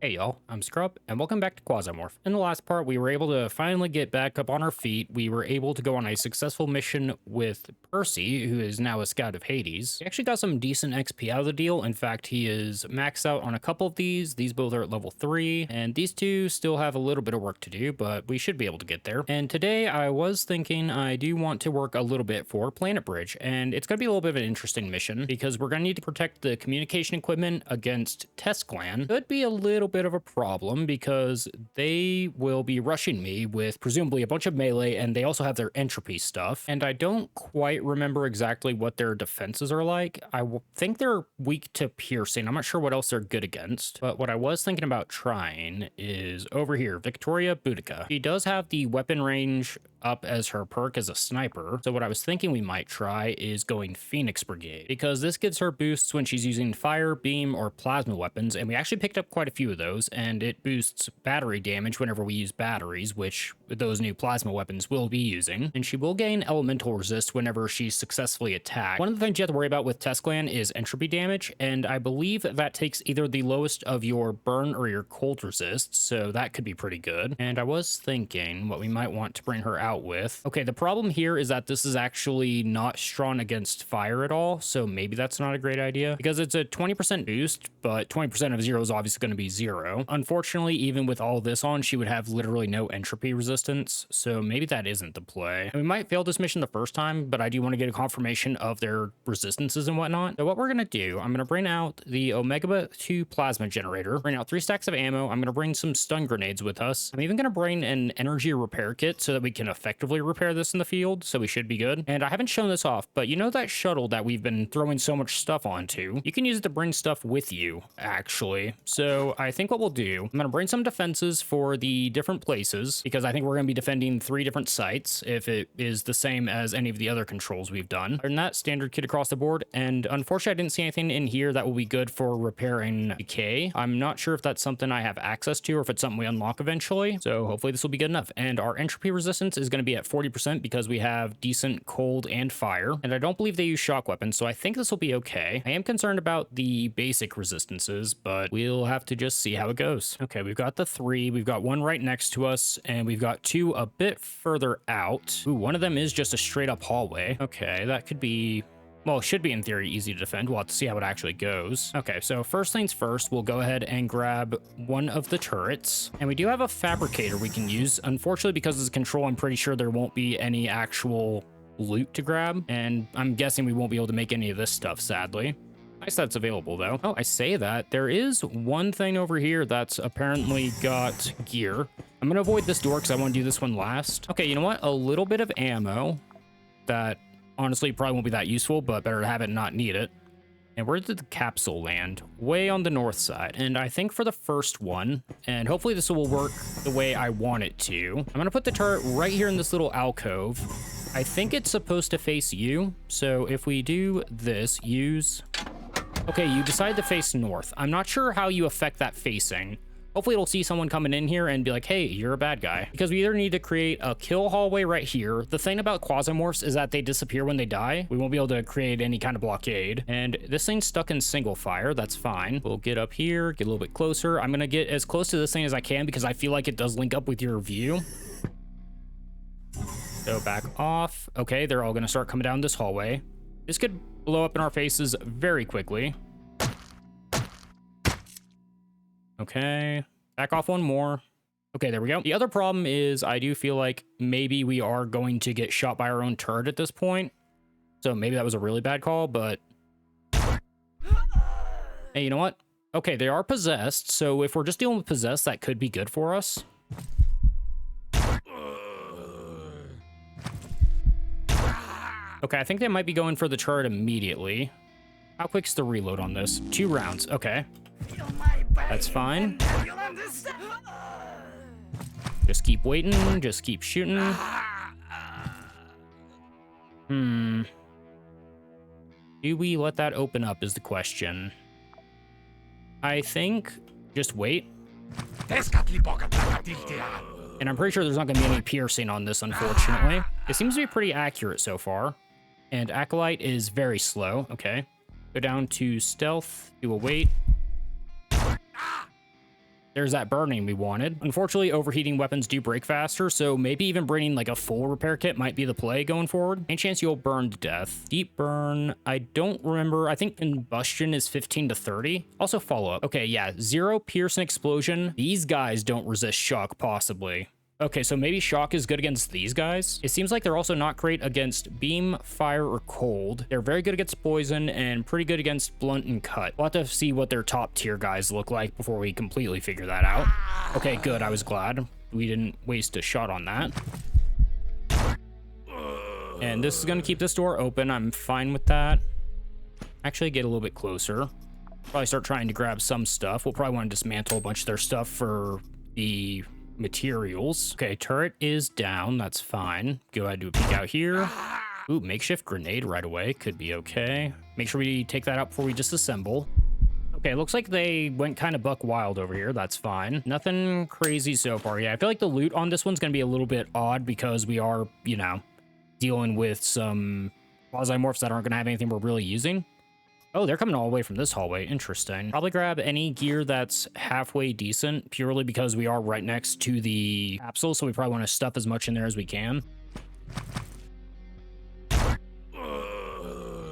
Hey y'all, I'm Scrub, and welcome back to Quasimorph. In the last part, we were able to finally get back up on our feet. We were able to go on a successful mission with Percy, who is now a scout of Hades. He actually got some decent XP out of the deal. In fact, he is maxed out on a couple of these. These both are at level 3, and these two still have a little bit of work to do, but we should be able to get there. And today, I was thinking I do want to work a little bit for Planet Bridge, and it's going to be a little bit of an interesting mission, because we're going to need to protect the communication equipment against Tesklan. Could be a little bit of a problem because they will be rushing me with presumably a bunch of melee, and they also have their entropy stuff, and I don't quite remember exactly what their defenses are like. Think they're weak to piercing. I'm not sure what else they're good against, but what I was thinking about trying is over here, Victoria Boudica. She does have the weapon range up as her perk as a sniper, so what I was thinking we might try is going Phoenix Brigade, because this gives her boosts when she's using fire, beam, or plasma weapons, and we actually picked up quite a few of those, and it boosts battery damage whenever we use batteries, which those new plasma weapons will be using, and she will gain elemental resist whenever she's successfully attacked. One of the things you have to worry about with Tesklan is entropy damage, and I believe that takes either the lowest of your burn or your cold resist, so that could be pretty good. And I was thinking what we might want to bring her out with. Okay, the problem here is that this is actually not strong against fire at all, so maybe that's not a great idea, because it's a 20% boost, but 20% of 0 is obviously going to be 0. Unfortunately, even with all this on, she would have literally no entropy resistance, so maybe that isn't the play. And we might fail this mission the first time, but I do want to get a confirmation of their resistances and whatnot. So what we're going to do, I'm going to bring out the Omega 2 plasma generator, bring out 3 stacks of ammo. I'm going to bring some stun grenades with us. I'm even going to bring an energy repair kit so that we can effectively repair this in the field, so we should be good. And I haven't shown this off, but you know that shuttle that we've been throwing so much stuff onto? You can use it to bring stuff with you, actually. So I think what we'll do, I'm going to bring some defenses for the different places, because I think we're going to be defending 3 different sites if it is the same as any of the other controls we've done. Other than that, standard kit across the board, and unfortunately I didn't see anything in here that will be good for repairing decay. I'm not sure if that's something I have access to or if it's something we unlock eventually, so hopefully this will be good enough. And our entropy resistance is going to be at 40% because we have decent cold and fire, and I don't believe they use shock weapons, so I think this will be okay. I am concerned about the basic resistances, but we'll have to just see how it goes. Okay, we've got the 3, we've got 1 right next to us, and we've got 2 a bit further out. Ooh, one of them is just a straight up hallway. Okay, that could be, well, it should be in theory easy to defend. We'll have to see how it actually goes. Okay, so first things first, we'll go ahead and grab one of the turrets. And we do have a fabricator we can use. Unfortunately, because it's a control, I'm pretty sure there won't be any actual loot to grab. And I'm guessing we won't be able to make any of this stuff, sadly. Nice that's available, though. Oh, I say that. There is one thing over here that's apparently got gear. I'm going to avoid this door because I want to do this one last. Okay, you know what? A little bit of ammo that honestly probably won't be that useful, but better to have it and not need it. And where did the capsule land? Way on the north side. And I think for the first one, and hopefully this will work the way I want it to, I'm going to put the turret right here in this little alcove. I think it's supposed to face you. So if we do this, use... Okay, you decide to face north. I'm not sure how you affect that facing. Hopefully it'll see someone coming in here and be like, hey, you're a bad guy. Because we either need to create a kill hallway right here. The thing about Quasimorphs is that they disappear when they die. We won't be able to create any kind of blockade. And this thing's stuck in single fire. That's fine. We'll get up here, get a little bit closer. I'm going to get as close to this thing as I can because I feel like it does link up with your view. So back off. Okay, they're all going to start coming down this hallway. This could blow up in our faces very quickly. Okay, back off one more. Okay, there we go. The other problem is I do feel like maybe we are going to get shot by our own turret at this point. So maybe that was a really bad call, but... Hey, you know what? Okay, they are possessed, so if we're just dealing with possessed, that could be good for us. Okay, I think they might be going for the turret immediately. How quick's the reload on this? 2 rounds, okay. That's fine. Just keep waiting, just keep shooting. Do we let that open up is the question. I think just wait. And I'm pretty sure there's not going to be any piercing on this, unfortunately. It seems to be pretty accurate so far. And Acolyte is very slow. Okay. Go down to stealth, do a wait. There's that burning we wanted. Unfortunately, overheating weapons do break faster, so maybe even bringing like a full repair kit might be the play going forward. Any chance you'll burn to death? Deep burn, I don't remember. I think combustion is 15 to 30. Also follow up. Okay, yeah, 0 pierce and explosion. These guys don't resist shock, possibly. Okay, so maybe shock is good against these guys. It seems like they're also not great against beam, fire, or cold. They're very good against poison and pretty good against blunt and cut. We'll have to see what their top tier guys look like before we completely figure that out. Okay, good. I was glad we didn't waste a shot on that. And this is going to keep this door open. I'm fine with that. Actually, get a little bit closer. Probably start trying to grab some stuff. We'll probably want to dismantle a bunch of their stuff for the materials. Okay, turret is down. That's fine. Go ahead and do a peek out here. Ooh, makeshift grenade right away. Could be okay. Make sure we take that out before we disassemble. Okay, looks like they went kind of buck wild over here. That's fine. Nothing crazy so far. Yeah, I feel like the loot on this one's going to be a little bit odd because we are, you know, dealing with some Quasimorphs that aren't going to have anything we're really using. Oh, they're coming all the way from this hallway. Interesting. Probably grab any gear that's halfway decent, purely because we are right next to the capsule, so we probably want to stuff as much in there as we can.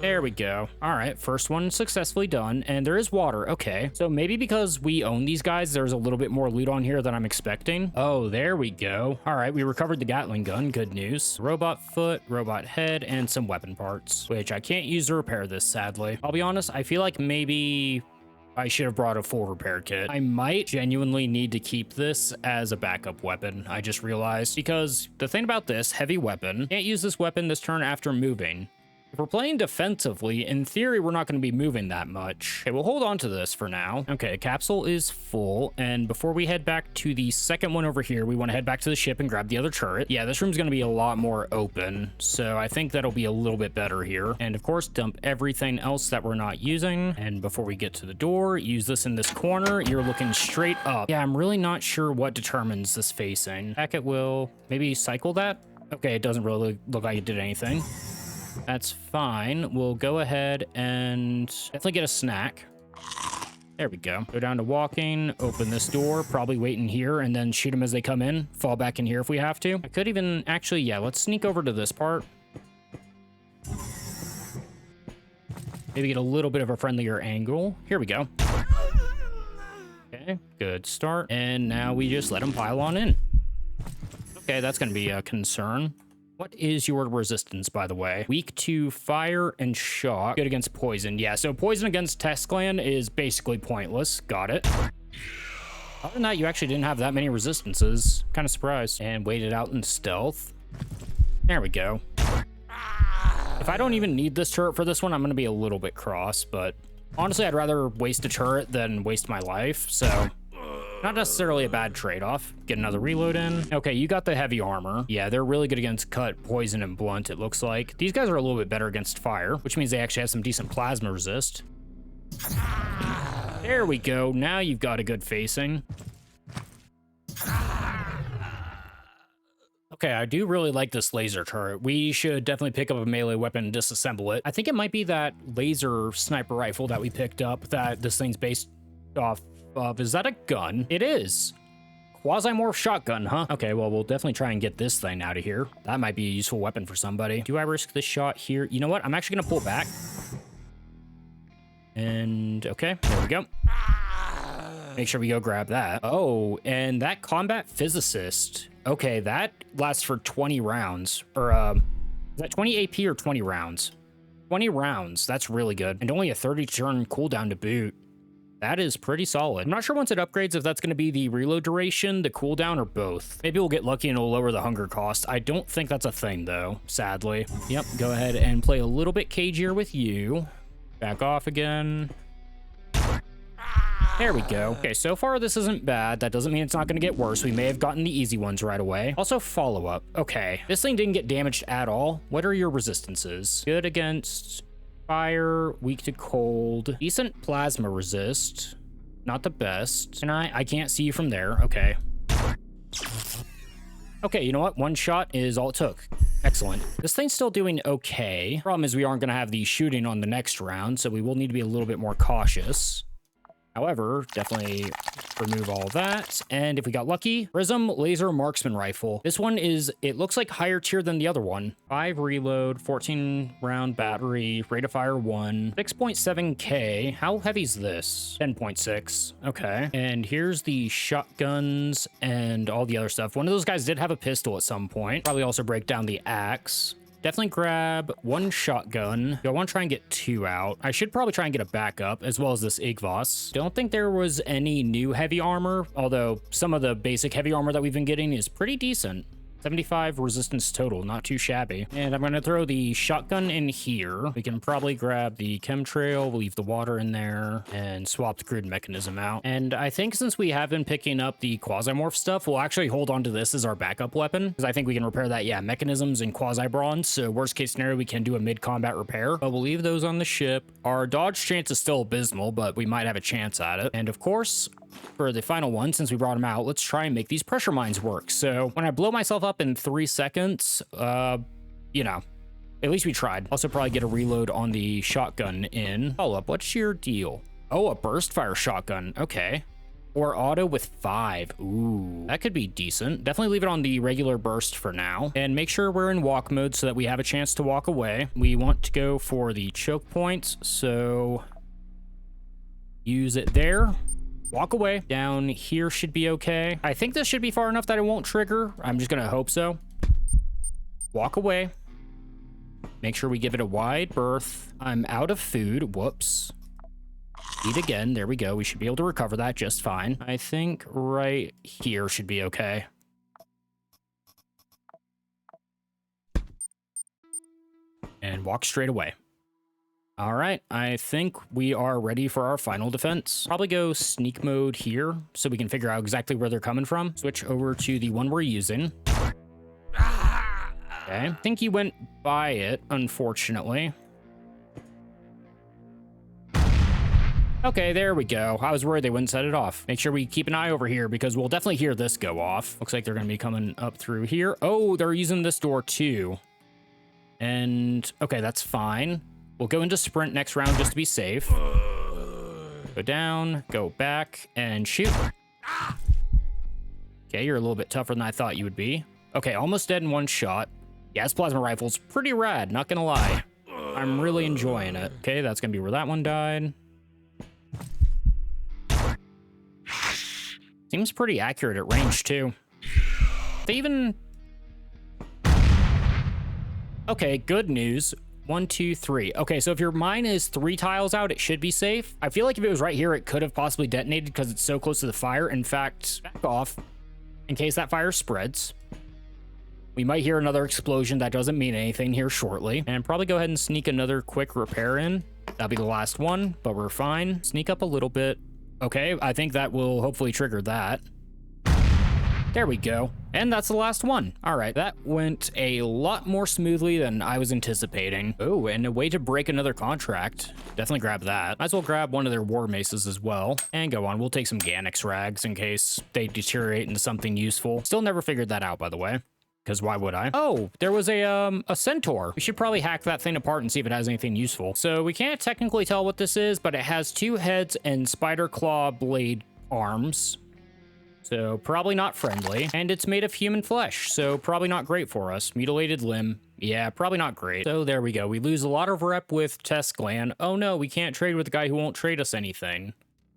There we go. All right, first one successfully done, and there is water. Okay, so maybe because we own these guys, there's a little bit more loot on here than I'm expecting. Oh, there we go. All right, we recovered the Gatling gun. Good news. Robot foot, robot head, and some weapon parts, which I can't use to repair this, sadly. I'll be honest, I feel like maybe I should have brought a full repair kit. I might genuinely need to keep this as a backup weapon, I just realized, because the thing about this, heavy weapon, can't use this weapon this turn after moving. If we're playing defensively, in theory, we're not going to be moving that much. Okay, we'll hold on to this for now. Okay, capsule is full, and before we head back to the second one over here, we want to head back to the ship and grab the other turret. Yeah, this room's going to be a lot more open, so I think that'll be a little bit better here. And of course, dump everything else that we're not using. And before we get to the door, use this in this corner. You're looking straight up. Yeah, I'm really not sure what determines this facing. Back at will. Maybe cycle that? Okay, it doesn't really look like it did anything. That's fine. We'll go ahead and definitely get a snack. There we go. Go down to walking, open this door, probably wait in here, and then shoot them as they come in. Fall back in here if we have to. I could even, actually, yeah, let's sneak over to this part. Maybe get a little bit of a friendlier angle. Here we go. Okay, good start. And now we just let them pile on in. Okay, that's going to be a concern. What is your resistance, by the way? Weak to fire and shock. Good against poison. Yeah, so poison against Testgland is basically pointless. Got it. Other than that, you actually didn't have that many resistances. Kind of surprised. And waited out in stealth. There we go. If I don't even need this turret for this one, I'm going to be a little bit cross, but honestly, I'd rather waste a turret than waste my life, so not necessarily a bad trade-off. Get another reload in. Okay, you got the heavy armor. Yeah, they're really good against cut, poison, and blunt, it looks like. These guys are a little bit better against fire, which means they actually have some decent plasma resist. There we go. Now you've got a good facing. Okay, I do really like this laser turret. We should definitely pick up a melee weapon and disassemble it. I think it might be that laser sniper rifle that we picked up that this thing's based off of. Is that a gun? It is. Quasimorph shotgun, huh? Okay, well, we'll definitely try and get this thing out of here. That might be a useful weapon for somebody. Do I risk this shot here? You know what? I'm actually gonna pull back. And okay, there we go. Make sure we go grab that. Oh, and that combat physicist. Okay, that lasts for 20 rounds. Or, is that 20 AP or 20 rounds? 20 rounds. That's really good. And only a 30-turn cooldown to boot. That is pretty solid. I'm not sure once it upgrades if that's going to be the reload duration, the cooldown, or both. Maybe we'll get lucky and it'll lower the hunger cost. I don't think that's a thing, though, sadly. Yep, go ahead and play a little bit cagier with you. Back off again. There we go. Okay, so far this isn't bad. That doesn't mean it's not going to get worse. We may have gotten the easy ones right away. Also, follow-up. Okay, this thing didn't get damaged at all. What are your resistances? Good against fire, weak to cold, decent plasma resist. Not the best. And I can't see you from there. Okay. Okay, you know what? One shot is all it took. Excellent. This thing's still doing okay. Problem is we aren't going to have the shooting on the next round, so we will need to be a little bit more cautious. However, definitely remove all that. And if we got lucky, Prism Laser Marksman Rifle. This one is, it looks like higher tier than the other one. 5 reload, 14 round battery, rate of fire 1, 6.7k. How heavy is this? 10.6. Okay. And here's the shotguns and all the other stuff. One of those guys did have a pistol at some point. Probably also break down the axe. Definitely grab 1 shotgun. I want to try and get 2 out. I should probably try and get a backup, as well as this Igvos. Don't think there was any new heavy armor, although some of the basic heavy armor that we've been getting is pretty decent. 75 resistance total, not too shabby. And I'm going to throw the shotgun in here. We can probably grab the chemtrail, leave the water in there, and swap the crude mechanism out. And I think since we have been picking up the Quasimorph stuff, we'll actually hold on to this as our backup weapon, because I think we can repair that, yeah, mechanisms and quasi-bronze. So worst case scenario, we can do a mid-combat repair, but we'll leave those on the ship. Our dodge chance is still abysmal, but we might have a chance at it. And of course, for the final one, since we brought them out, let's try and make these pressure mines work. So when I blow myself up in 3 seconds, you know, at least we tried. Also probably get a reload on the shotgun in. Follow up, what's your deal? Oh, a burst fire shotgun. Okay. Or auto with 5. Ooh, that could be decent. Definitely leave it on the regular burst for now. And make sure we're in walk mode so that we have a chance to walk away. We want to go for the choke points, so use it there. Walk away. Down here should be okay. I think this should be far enough that it won't trigger. I'm just gonna hope so. Walk away. Make sure we give it a wide berth. I'm out of food. Whoops. Eat again. There we go. We should be able to recover that just fine. I think right here should be okay. And walk straight away. All right, I think we are ready for our final defense. Probably go sneak mode here so we can figure out exactly where they're coming from. Switch over to the one we're using. Okay, I think he went by it, unfortunately. Okay, there we go. I was worried they wouldn't set it off. Make sure we keep an eye over here because we'll definitely hear this go off. Looks like they're gonna be coming up through here. Oh, they're using this door too. And okay, that's fine. We'll go into sprint next round just to be safe. Go down, go back, and shoot. Okay, you're a little bit tougher than I thought you would be. Okay, almost dead in 1 shot. Yeah, this plasma rifle's pretty rad, not gonna lie. I'm really enjoying it. Okay, that's gonna be where that one died. Seems pretty accurate at range, too. They even... Okay, good news. 1, 2, 3. Okay, so if your mine is 3 tiles out, it should be safe. I feel like if it was right here, it could have possibly detonated because it's so close to the fire. In fact, back off in case that fire spreads. We might hear another explosion. That doesn't mean anything here shortly. And probably go ahead and sneak another quick repair in. That'll be the last one, but we're fine. Sneak up a little bit. Okay, I think that will hopefully trigger that. There we go. And that's the last one. All right, that went a lot more smoothly than I was anticipating. Oh, and a way to break another contract. Definitely grab that. Might as well grab one of their war maces as well. And go on, we'll take some Ganix rags in case they deteriorate into something useful. Still never figured that out, by the way. Because why would I? Oh, there was a centaur. We should probably hack that thing apart and see if it has anything useful. So we can't technically tell what this is, but it has 2 heads and spider claw blade arms. So probably not friendly. And it's made of human flesh, so probably not great for us. Mutilated limb. Yeah, probably not great. So there we go. We lose a lot of rep with Test Gland. Oh no, we can't trade with the guy who won't trade us anything.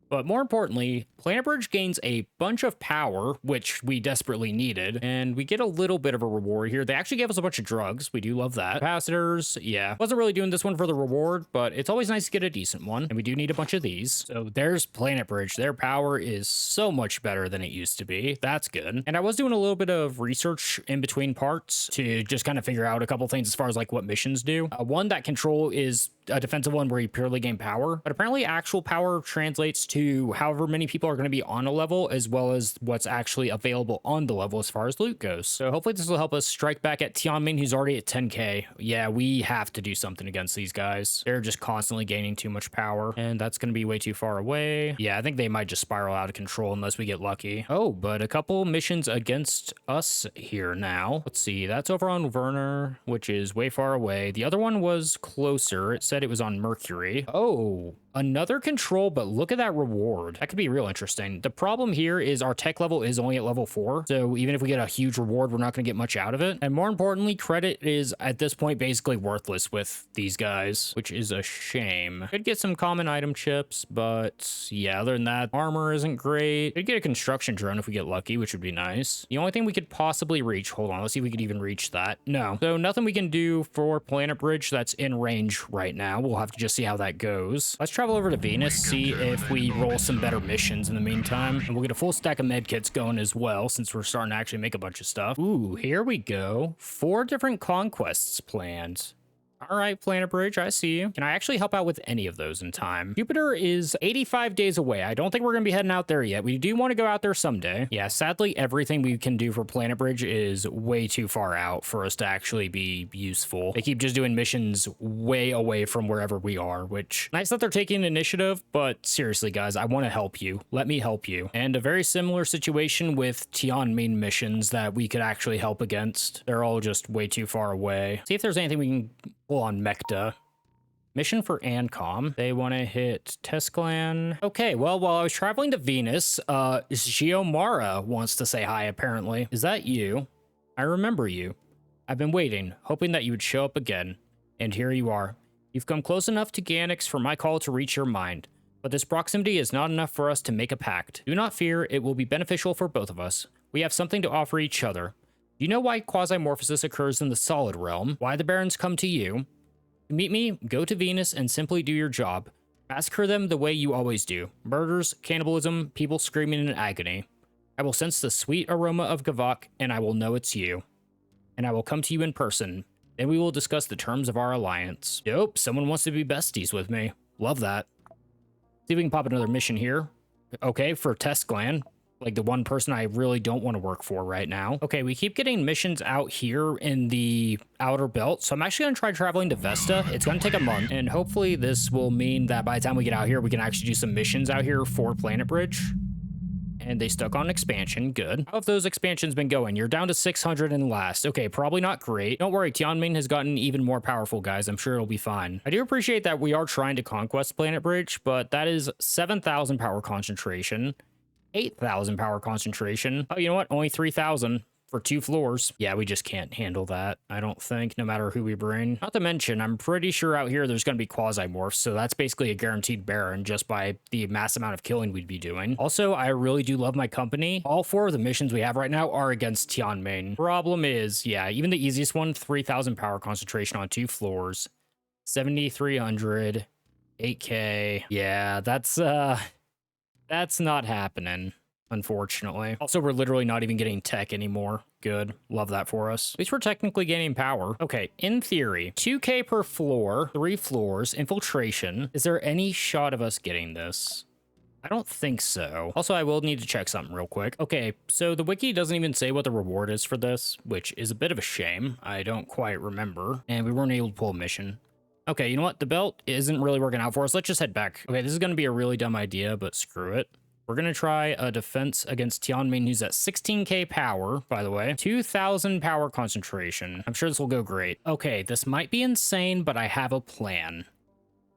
But more importantly, Planet Bridge gains a bunch of power, which we desperately needed, and we get a little bit of a reward here. They actually gave us a bunch of drugs. We do love that. Capacitors, yeah. Wasn't really doing this one for the reward, but it's always nice to get a decent one, and we do need a bunch of these. So there's Planet Bridge. Their power is so much better than it used to be. That's good. And I was doing a little bit of research in between parts to just kind of figure out a couple things as far as like what missions do. One, that control is a defensive one where you purely gain power, but apparently actual power translates to however many people are going to be on a level, as well as what's actually available on the level as far as loot goes. So hopefully this will help us strike back at Tianmin, who's already at 10k. Yeah, we have to do something against these guys. They're just constantly gaining too much power, and that's going to be way too far away. Yeah, I think they might just spiral out of control unless we get lucky. Oh, but a couple missions against us here now. Let's see, that's over on Werner, which is way far away. The other one was closer. It said it was on Mercury. Oh, another control, but look at that reward reward. That could be real interesting. The problem here is our tech level is only at level 4. So even if we get a huge reward, we're not going to get much out of it. And more importantly, credit is at this point basically worthless with these guys, which is a shame. Could get some common item chips, but yeah, other than that, armor isn't great. Could get a construction drone if we get lucky, which would be nice. The only thing we could possibly reach, hold on, let's see if we could even reach that. No. So nothing we can do for Planet Bridge that's in range right now. We'll have to just see how that goes. Let's travel over to Venus, see if we roll some better missions in the meantime. And we'll get a full stack of medkits going as well, since we're starting to actually make a bunch of stuff. Ooh, here we go. 4 different conquests planned. All right, Planet Bridge, I see you. Can I actually help out with any of those in time? Jupiter is 85 days away. I don't think we're going to be heading out there yet. We do want to go out there someday. Yeah, sadly, everything we can do for Planet Bridge is way too far out for us to actually be useful. They keep just doing missions way away from wherever we are, which nice that they're taking initiative, but seriously, guys, I want to help you. Let me help you. And a very similar situation with Tianmin missions that we could actually help against. They're all just way too far away. See if there's anything we can pull on Mechta. Mission for Ancom. They want to hit Tesklan. Okay, well, while I was traveling to Venus, Giomara wants to say hi, apparently. Is that you? I remember you. I've been waiting, hoping that you would show up again. And here you are. You've come close enough to Ganix for my call to reach your mind. But this proximity is not enough for us to make a pact. Do not fear, it will be beneficial for both of us. We have something to offer each other. Do you know why quasimorphosis occurs in the solid realm? Why the barons come to you? To meet me, go to Venus and simply do your job. Massacre them the way you always do. Murders, cannibalism, people screaming in agony. I will sense the sweet aroma of Gavok, and I will know it's you. And I will come to you in person. Then we will discuss the terms of our alliance. Dope, someone wants to be besties with me. Love that. See if we can pop another mission here. Okay, for Tesklan. Like the one person I really don't want to work for right now. Okay, we keep getting missions out here in the outer belt, so I'm actually going to try traveling to Vesta. It's going to take a month, and hopefully this will mean that by the time we get out here, we can actually do some missions out here for Planet Bridge. And they stuck on expansion. Good. How have those expansions been going? You're down to 600 in last. Okay, probably not great. Don't worry, Tianmin has gotten even more powerful, guys. I'm sure it'll be fine. I do appreciate that we are trying to conquest Planet Bridge, but that is 7,000 power concentration. 8,000 power concentration. Oh, you know what? Only 3,000 for 2 floors. Yeah, we just can't handle that, I don't think, no matter who we bring. Not to mention, I'm pretty sure out here there's going to be Quasimorphs, so that's basically a guaranteed Baron just by the mass amount of killing we'd be doing. Also, I really do love my company. All 4 of the missions we have right now are against Tianmin. Problem is, yeah, even the easiest one, 3,000 power concentration on 2 floors. 7,300. 8K. Yeah, that's not happening, unfortunately. Also, we're literally not even getting tech anymore. Good. Love that for us. At least we're technically gaining power. Okay, in theory, 2K per floor, 3 floors, infiltration. Is there any shot of us getting this? I don't think so. Also, I will need to check something real quick. Okay, so the wiki doesn't even say what the reward is for this, which is a bit of a shame. I don't quite remember. And we weren't able to pull a mission. Okay, you know what? The belt isn't really working out for us. Let's just head back. Okay, this is going to be a really dumb idea, but screw it. We're going to try a defense against Tianmin, who's at 16k power, by the way. 2,000 power concentration. I'm sure this will go great. Okay, this might be insane, but I have a plan.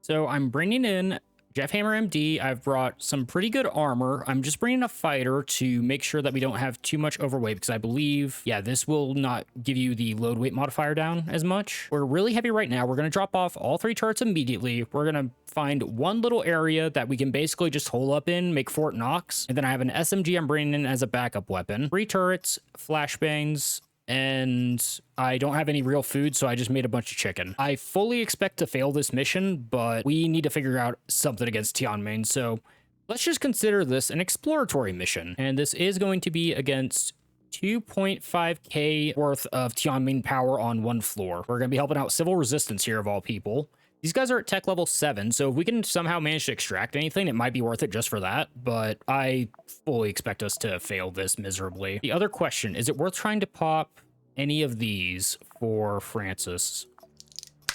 So I'm bringing in Jeff Hammer MD. I've brought some pretty good armor. I'm just bringing a fighter to make sure that we don't have too much overweight, because I believe, yeah, this will not give you the load weight modifier down as much. We're really heavy right now. We're going to drop off all 3 charts immediately. We're going to find one little area that we can basically just hole up in, make Fort Knox. And then I have an SMG I'm bringing in as a backup weapon. 3 turrets, flashbangs, and I don't have any real food, so I just made a bunch of chicken. I fully expect to fail this mission, but we need to figure out something against Tianmin, so let's just consider this an exploratory mission. And this is going to be against 2.5k worth of Tianmin power on 1 floor. We're going to be helping out Civil Resistance here, of all people. These guys are at tech level 7, so if we can somehow manage to extract anything, it might be worth it just for that, but I fully expect us to fail this miserably. The other question, is it worth trying to pop any of these for Francis?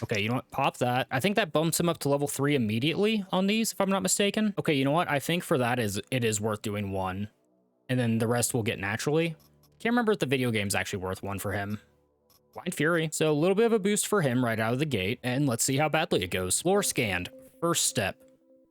Okay, you know what? Pop that. I think that bumps him up to level 3 immediately on these, if I'm not mistaken. Okay, you know what? I think for that it is worth doing 1, and then the rest will get naturally. Can't remember if the video game's actually worth 1 for him. Blind Fury. So a little bit of a boost for him right out of the gate, and let's see how badly it goes. Floor scanned. First step.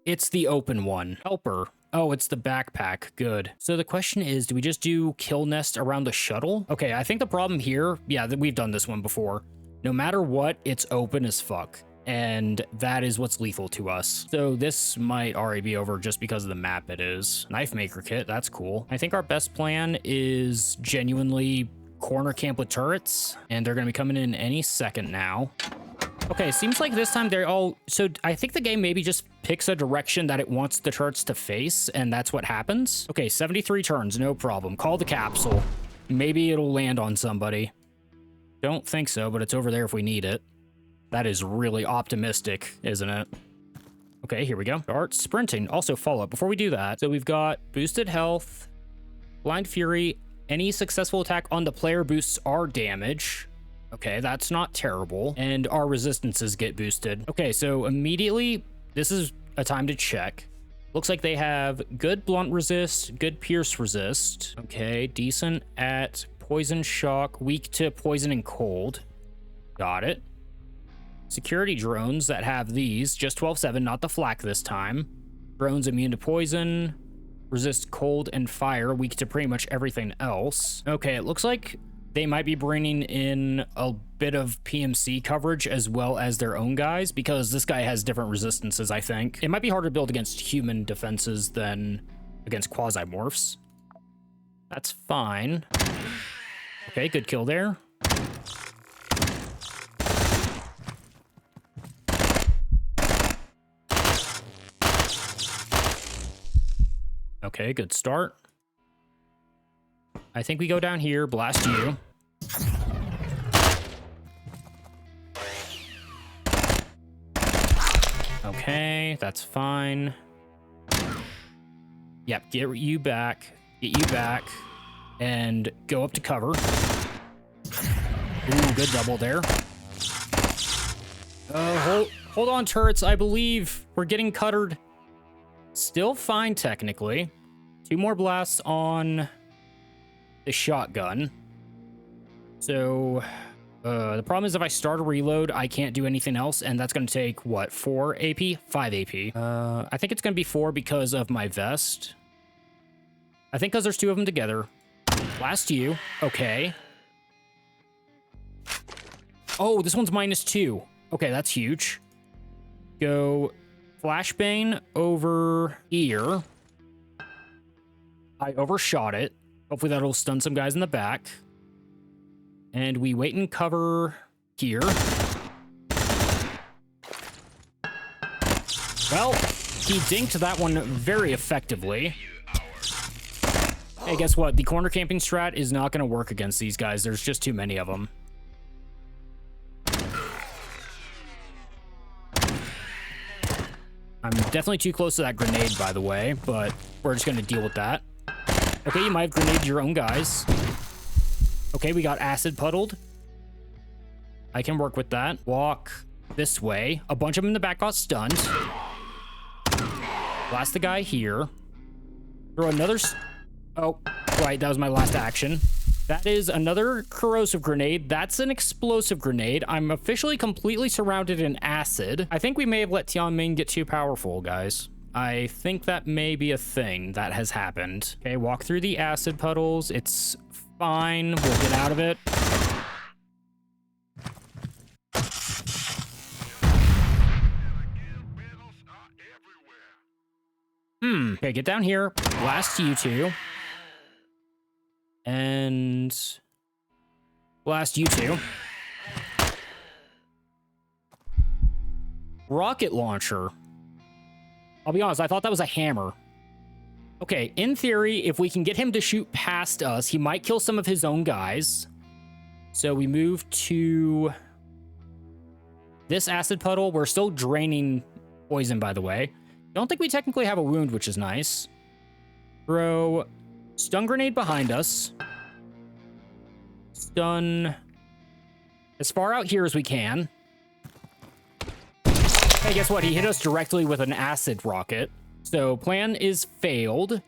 It's the open one. Helper. Oh, it's the backpack. Good. So the question is, do we just do kill nest around the shuttle? Okay, I think the problem here, yeah, we've done this one before. No matter what, it's open as fuck. And that is what's lethal to us. So this might already be over just because of the map it is. Knife maker kit, that's cool. I think our best plan is genuinely corner camp with turrets, and they're gonna be coming in any second now. Okay, seems like this time they're all... So I think the game maybe just picks a direction that it wants the turrets to face, and that's what happens. Okay, 73 turns, no problem. Call the capsule. Maybe it'll land on somebody. Don't think so, but it's over there if we need it. That is really optimistic, isn't it? Okay, here we go. Start sprinting. Also follow up before we do that. So we've got boosted health, blind fury. Any successful attack on the player boosts our damage. Okay, that's not terrible. And our resistances get boosted. Okay, so immediately, this is a time to check. Looks like they have good blunt resist, good pierce resist. Okay, decent at poison shock, weak to poison and cold. Got it. Security drones that have these, just 12/7, not the flak this time. Drones immune to poison, resist cold and fire, weak to pretty much everything else. Okay, it looks like they might be bringing in a bit of PMC coverage as well as their own guys, because this guy has different resistances, I think. It might be harder to build against human defenses than against Quasimorphs. That's fine. Okay, good kill there. Okay, good start. I think we go down here, blast you. Okay, that's fine. Yep, get you back, and go up to cover. Ooh, good double there. Hold on, turrets, I believe. We're getting cuttered. Still fine, technically. 2 more blasts on the shotgun. So, the problem is if I start a reload, I can't do anything else, and that's going to take, what, 4 AP? 5 AP. I think it's going to be 4 because of my vest. I think because there's 2 of them together. Blast you. Okay. Oh, this one's -2. Okay, that's huge. Go flashbang over here. I overshot it. Hopefully that'll stun some guys in the back. And we wait and cover here. Well, he dinked that one very effectively. Hey, guess what? The corner camping strat is not going to work against these guys. There's just too many of them. I'm definitely too close to that grenade, by the way, but we're just going to deal with that. Okay, you might have grenaded your own guys. Okay, we got acid puddled. I can work with that. Walk this way. A bunch of them in the back got stunned. Blast the guy here. Throw another... Oh, right, that was my last action. That is another corrosive grenade. That's an explosive grenade. I'm officially completely surrounded in acid. I think we may have let Tianming get too powerful, guys. I think that may be a thing that has happened. Okay, walk through the acid puddles. It's fine. We'll get out of it. Okay, get down here. Blast you two. And blast you two. Rocket launcher. I'll be honest, I thought that was a hammer. Okay, in theory, if we can get him to shoot past us, he might kill some of his own guys. So we move to this acid puddle. We're still draining poison, by the way. Don't think we technically have a wound, which is nice. Throw stun grenade behind us. Stun as far out here as we can. Hey, guess what? He hit us directly with an acid rocket. So plan is failed,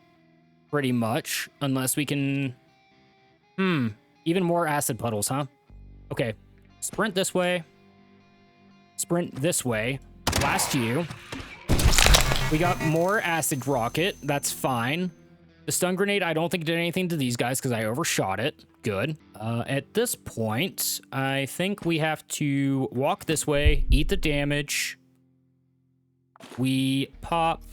pretty much, unless we can... even more acid puddles, huh? Okay, sprint this way. Sprint this way. Blast you. We got more acid rocket. That's fine. The stun grenade, I don't think did anything to these guys because I overshot it. Good. At this point, I think we have to walk this way, eat the damage. We pop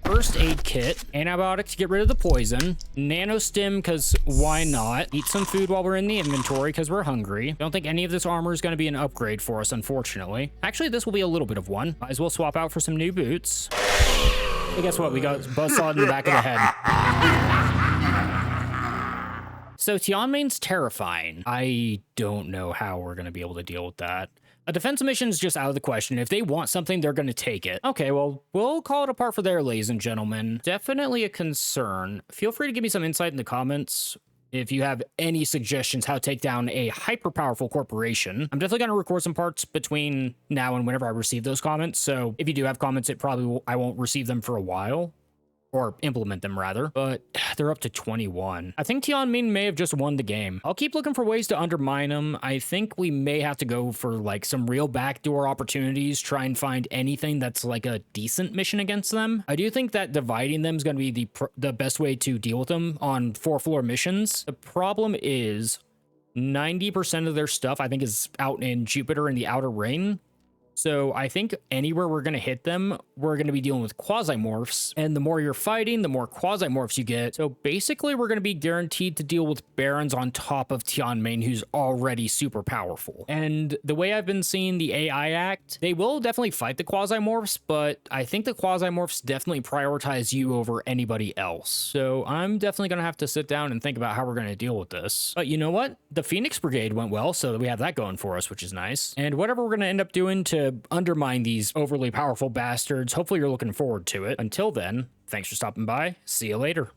first aid kit, antibiotics to get rid of the poison, nano stim because why not? Eat some food while we're in the inventory because we're hungry. Don't think any of this armor is going to be an upgrade for us, unfortunately. Actually, this will be a little bit of one. Might as well swap out for some new boots. But guess what? We got buzzsaw in the back of the head. So Tianmen's terrifying. I don't know how we're going to be able to deal with that. A defense mission is just out of the question. If they want something, they're going to take it. Okay, well, we'll call it apart for there, ladies and gentlemen. Definitely a concern. Feel free to give me some insight in the comments if you have any suggestions how to take down a hyper-powerful corporation. I'm definitely going to record some parts between now and whenever I receive those comments. So if you do have comments, I won't receive them for a while. Or implement them, rather. But they're up to 21. I think Tianmen may have just won the game. I'll keep looking for ways to undermine them. I think we may have to go for, like, some real backdoor opportunities, try and find anything that's, like, a decent mission against them. I do think that dividing them is going to be the best way to deal with them on 4-floor missions. The problem is 90% of their stuff, I think, is out in Jupiter in the Outer Ring. So I think anywhere we're going to hit them, we're going to be dealing with Quasimorphs. And the more you're fighting, the more Quasimorphs you get. So basically, we're going to be guaranteed to deal with Barons on top of Tianmen, who's already super powerful. And the way I've been seeing the AI act, they will definitely fight the Quasimorphs, but I think the Quasimorphs definitely prioritize you over anybody else. So I'm definitely going to have to sit down and think about how we're going to deal with this. But you know what? The Phoenix Brigade went well, so we have that going for us, which is nice. And whatever we're going to end up doing to undermine these overly powerful bastards, hopefully you're looking forward to it. Until then, thanks for stopping by. See you later.